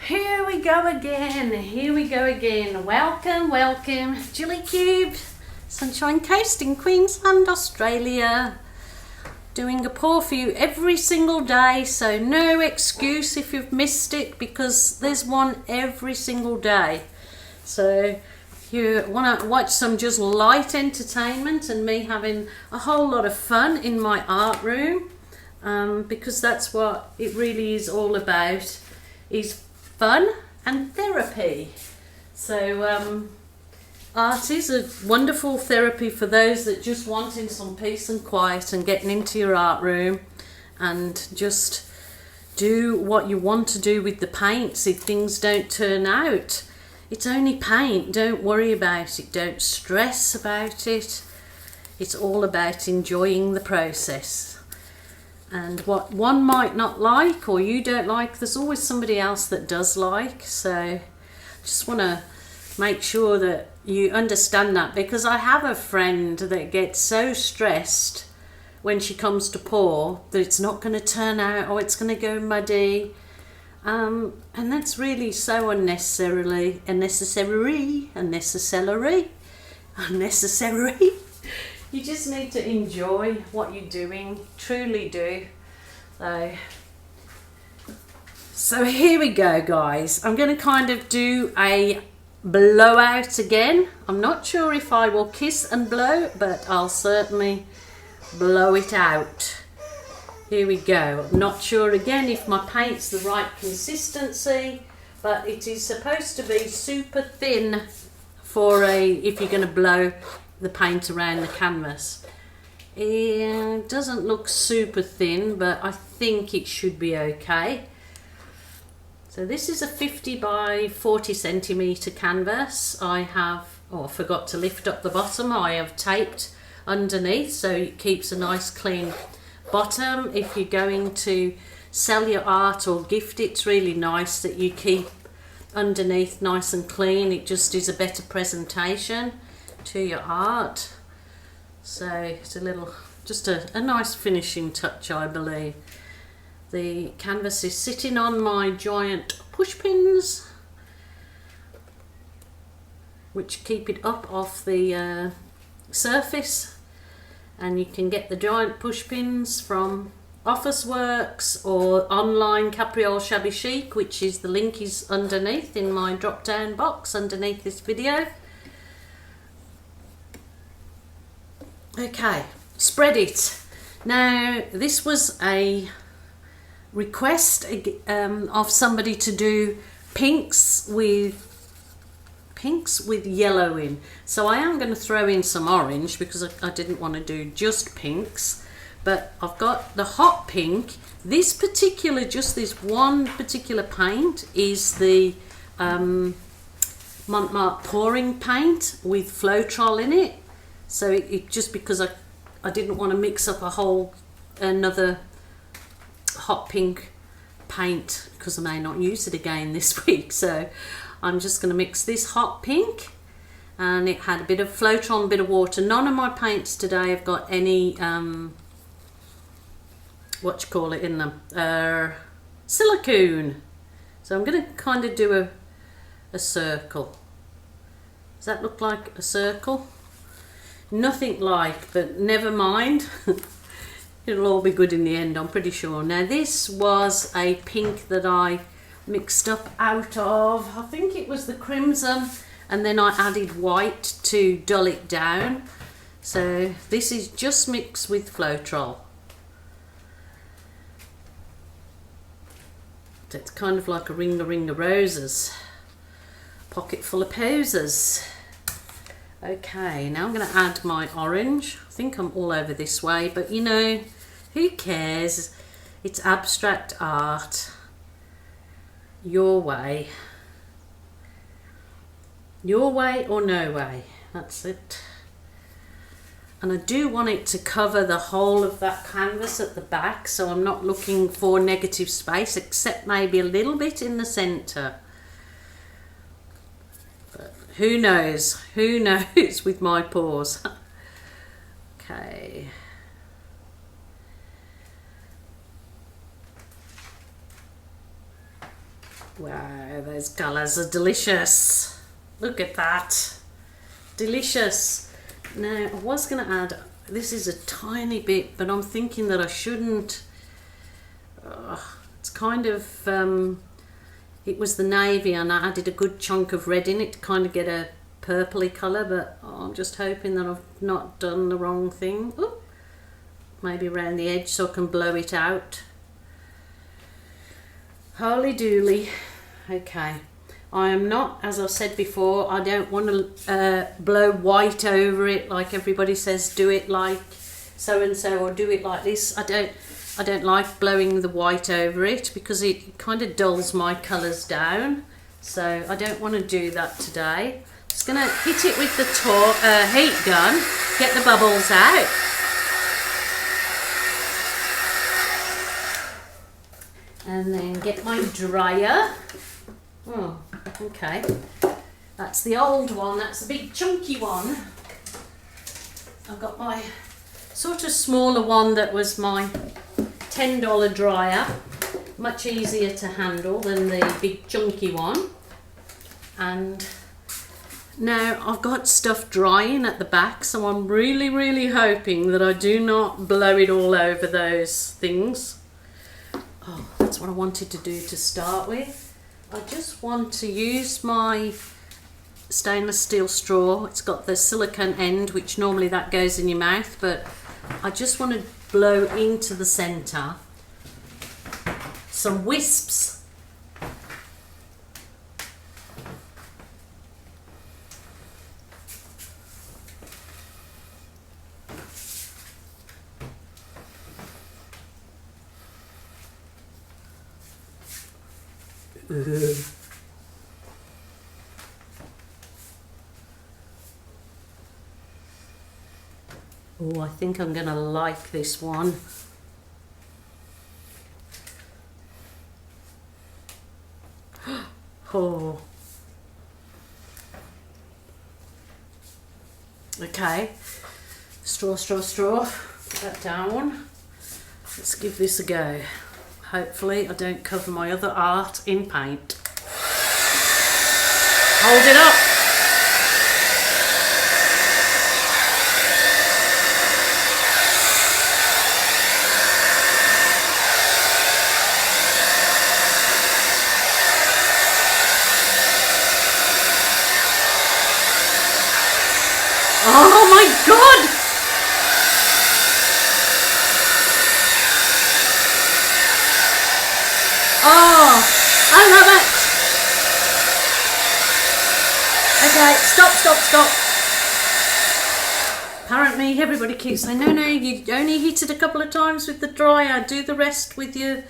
Here we go again. Welcome, Jilly Cube, Sunshine Coast in Queensland, Australia. Doing a pour for you every single day, so no excuse if you've missed it, because there's one every single day. So if you want to watch some just light entertainment and me having a whole lot of fun in my art room, because that's what it really is all about, is fun and therapy. So art is a wonderful therapy for those that just wanting some peace and quiet and getting into your art room and just do what you want to do with the paints. If things don't turn out, it's only paint. Don't worry about it. Don't stress about it. It's all about enjoying the process. And what one might not like or you don't like, there's always somebody else that does like. So just want to make sure that you understand that, because I have a friend that gets so stressed when she comes to pour that it's not going to turn out, or it's going to go muddy. And that's really so unnecessary. You just need to enjoy what you're doing, truly do. So here we go, guys. I'm going to kind of do a blowout again. I'm not sure if I will kiss and blow, but I'll certainly blow it out. Here we go. I'm not sure again if my paint's the right consistency, but it is supposed to be super thin for if you're going to blow the paint around the canvas. It doesn't look super thin, but I think it should be okay. So this is a 50 by 40 centimetre canvas. I forgot to lift up the bottom. I have taped underneath so it keeps a nice clean bottom. If you're going to sell your art or gift, it's really nice that you keep underneath nice and clean. It just is a better presentation to your art. So it's just a nice finishing touch, I believe. The canvas is sitting on my giant push pins, which keep it up off the surface, and you can get the giant push pins from Officeworks or online Capriole Shabby Chic, which is the link is underneath in my drop down box underneath this video. Okay, spread it. Now this was a request of somebody to do pinks with yellow in, so I am going to throw in some orange because I didn't want to do just pinks, but I've got the hot pink. This one particular paint is the Mont pouring paint with Floetrol in it. So it just because I didn't want to mix up another hot pink paint, because I may not use it again this week. So I'm just going to mix this hot pink, and it had a bit of Floetrol, a bit of water. None of my paints today have got any in them, silicone. So I'm going to kind of do a circle. Does that look like a circle? Nothing like, but never mind. It'll all be good in the end, I'm pretty sure. Now this was a pink that I mixed up out of, I think it was the crimson, and then I added white to dull it down. So this is just mixed with Floetrol. It's kind of like a ring of roses, pocket full of posers. Okay, now I'm going to add my orange. I think I'm all over this way, but you know, who cares? It's abstract art. Your way. Your way or no way. That's it. And I do want it to cover the whole of that canvas at the back, so I'm not looking for negative space, except maybe a little bit in the centre. Who knows with my paws. Okay. Wow, those colours are delicious. Look at that. Delicious. Now, I was going to add, this is a tiny bit, but I'm thinking that I shouldn't. It's kind of, it was the navy and I added a good chunk of red in it to kind of get a purpley colour, but I'm just hoping that I've not done the wrong thing. Ooh, maybe around the edge so I can blow it out. Holy dooly. Okay. I am not, as I said before, I don't want to blow white over it like everybody says, do it like so and so or do it like this. I don't like blowing the white over it because it kind of dulls my colours down. So I don't want to do that today. Just going to hit it with the heat gun, get the bubbles out. And then get my dryer. Oh, okay. That's the old one, that's the big chunky one. I've got my sort of smaller one that was my $10 dryer. Much easier to handle than the big chunky one. And now I've got stuff drying at the back, so I'm really hoping that I do not blow it all over those things. Oh, that's what I wanted to do to start with. I just want to use my stainless steel straw. It's got the silicone end, which normally that goes in your mouth, but I just want to blow into the centre some wisps. Oh, I think I'm gonna like this one. Oh. Okay. Straw. Put that down. Let's give this a go. Hopefully I don't cover my other art in paint. Hold it up. Oh my God! Oh, I love it. Okay, stop. Apparently everybody keeps saying, no, you only hit it a couple of times with the dryer. Do the rest with your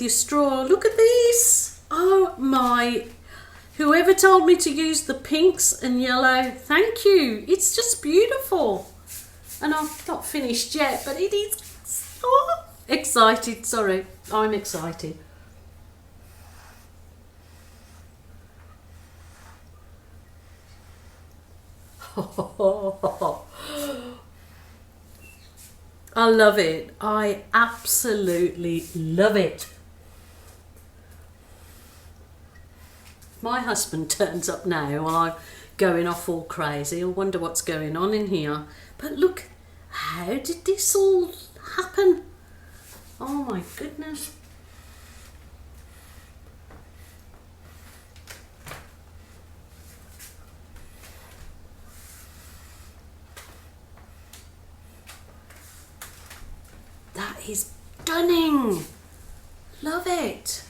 straw. Look at these. Oh my. Whoever told me to use the pinks and yellow, thank you. It's just beautiful. And I've not finished yet, but it is so excited. Sorry, I'm excited. I love it. I absolutely love it. My husband turns up now while I'm going off all crazy. I wonder what's going on in here. But look, how did this all happen? Oh my goodness. That is stunning. Love it.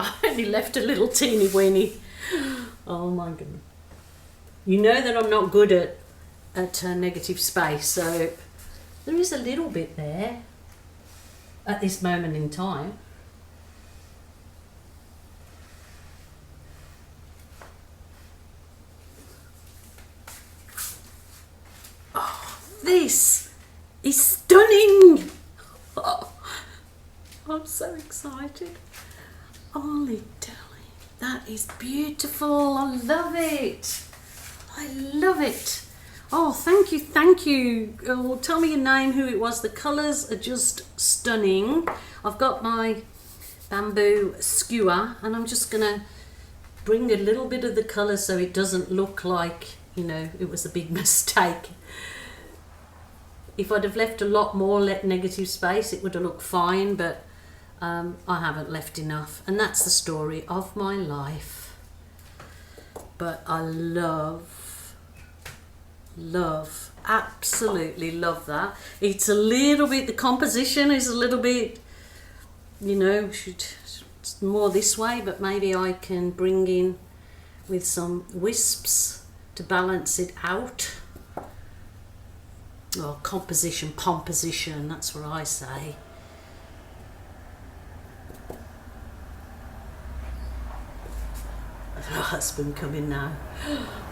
I only left a little teeny weeny. Oh my goodness. You know that I'm not good at negative space, so there is a little bit there at this moment in time. Oh, this is stunning. Oh, I'm so excited. Ollie Dolly, that is beautiful. I love it. I love it. Oh, thank you, thank you. Oh, tell me your name, who it was. The colours are just stunning. I've got my bamboo skewer and I'm just gonna bring a little bit of the colour so it doesn't look like, you know, it was a big mistake. If I'd have left a lot more negative space, it would have looked fine, but I haven't left enough, and that's the story of my life. But I love, absolutely love that. It's a little bit, the composition is a little bit, you know, it's more this way, but maybe I can bring in with some wisps to balance it out. Well, composition, pomposition, that's what I say. My husband coming now.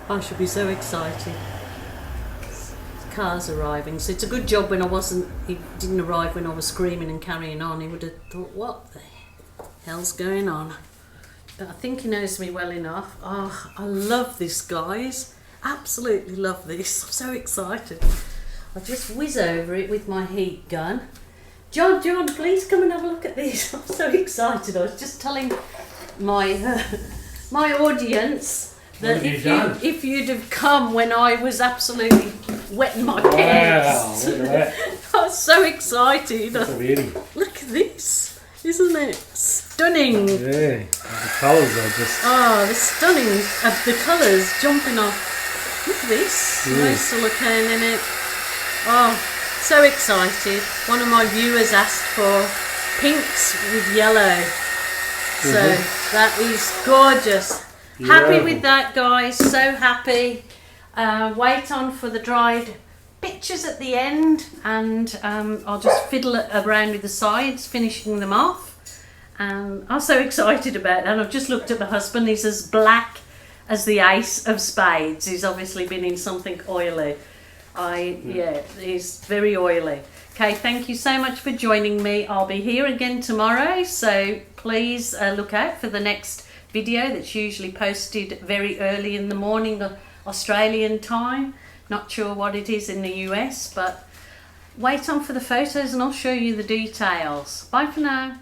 I should be so excited. The car's arriving, so it's a good job when he didn't arrive when I was screaming and carrying on. He would have thought, what the hell's going on? But I think he knows me well enough. Oh, I love this, guys. Absolutely love this. I'm so excited. I'll just whiz over it with my heat gun. John, please come and have a look at this. I'm so excited. I was just telling my my audience that if you'd have come when I was absolutely wetting my pants. Wow, I was so excited. That's a beauty. Look at this, isn't it stunning? Yeah, the colours are just... Oh, the stunning, the colours jumping off. Look at this, no silicone in it. Oh, so excited. One of my viewers asked for pinks with yellow. So that is gorgeous. Happy with that, guys. So happy. Wait on for the dried pictures at the end, and I'll just fiddle around with the sides, finishing them off. I'm so excited about that. And I've just looked at my husband. He's as black as the ace of spades. He's obviously been in something oily. He's very oily. Okay, thank you so much for joining me. I'll be here again tomorrow, so please look out for the next video that's usually posted very early in the morning, Australian time. Not sure what it is in the US, but wait on for the photos and I'll show you the details. Bye for now.